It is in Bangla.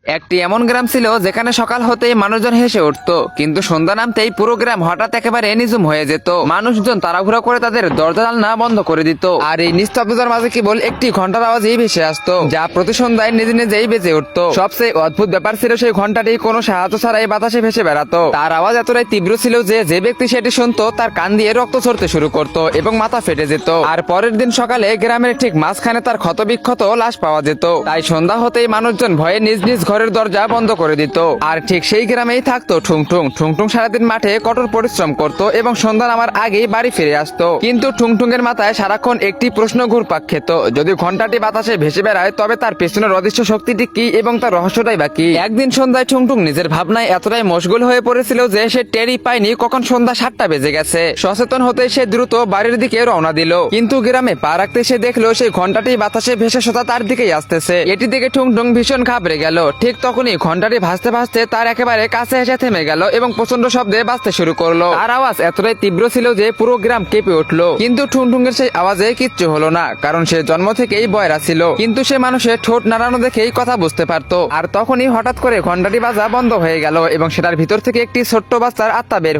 একটি এমন গ্রাম ছিল যেখানে সকাল হতেই মানুষজন হেসে উঠতো, কিন্তু সন্ধ্যা নামতেই পুরো গ্রাম হঠাৎ একেবারে নিঝুম হয়ে যেত। মানুষজন তাড়াহুড়ো করে তাদের দরজা জানলা বন্ধ করে দিত, আর এই নিস্তব্ধতার মাঝে কেবল একটি ঘন্টার আওয়াজই ভেসে আসতো, যা প্রতি সন্ধ্যায় নিজে নিজেই বেজে উঠতো। সবচেয়ে অদ্ভুত ব্যাপার ছিল সেই ঘন্টাটি কোনো সাহায্য ছাড়াই বাতাসে ভেসে বেড়াতো। তার আওয়াজ এতটাই তীব্র ছিল যে যে ব্যক্তি সেটি শুনতো তার কান দিয়ে রক্ত ঝরতে শুরু করতো এবং মাথা ফেটে যেত। আর পরের দিন সকালে গ্রামের ঠিক মাঝখানে তার ক্ষতবিক্ষত লাশ পাওয়া যেত। তাই সন্ধ্যা হতেই মানুষজন ভয়ে নিজ নিজ ঘরের দরজা বন্ধ করে দিত। আর ঠিক সেই গ্রামেই থাকতো ঠুংঠুং। ঠুংঠুং সারাদিন মাঠে কঠোর পরিশ্রম করত এবং সন্ধ্যা নামার আগেই বাড়ি ফিরে আসতো। কিন্তু ঠুংঠুং এর মাথায় সারাক্ষণ একটি প্রশ্ন ঘুরপাক খেত, যদি ঘন্টাটি বাতাসে ভেসে বেড়ায় তবে তার পেছনের অদৃশ্য শক্তিটি কি এবং তার রহস্যটাই বা কি। একদিন সন্ধ্যায় ঠুংঠুং নিজের ভাবনায় এতটাই মশগুল হয়ে পড়েছিল যে সে টেরই পায়নি কখন সন্ধ্যা 7টা বেজে গেছে। সচেতন হতে সে দ্রুত বাড়ির দিকে রওনা দিল, কিন্তু গ্রামে পা রাখতে সে দেখলো সেই ঘন্টাটি বাতাসে ভেসে সোজা তার দিকেই আসতেছে। এটি দেখে ঠুংঠুং ভীষণ ঘাবড়ে গেল। ঠিক তখনই ঘন্টাটি ভাসতে ভাসতে তার একেবারে কাছে এসে থেমে গেল এবং প্রচন্ড শব্দে বাজতে শুরু করলো। তার আওয়াজ এতটাই তীব্র ছিল যে পুরো গ্রাম কেঁপে উঠলো। কিন্তু ঠুংঠুং এর সেই আওয়াজে কিচ্ছু হলো না, কারণ সে জন্ম থেকেই বয়রা ছিল। কিন্তু সে মানুষের ঠোঁট নাড়ানো দেখেই কথা বুঝতে পারতো। আর তখনই হঠাৎ করে ঘন্টাটি বাজা বন্ধ হয়ে গেল এবং সেটার ভিতর থেকে একটি ছোট্ট বাচ্চার আত্মা বের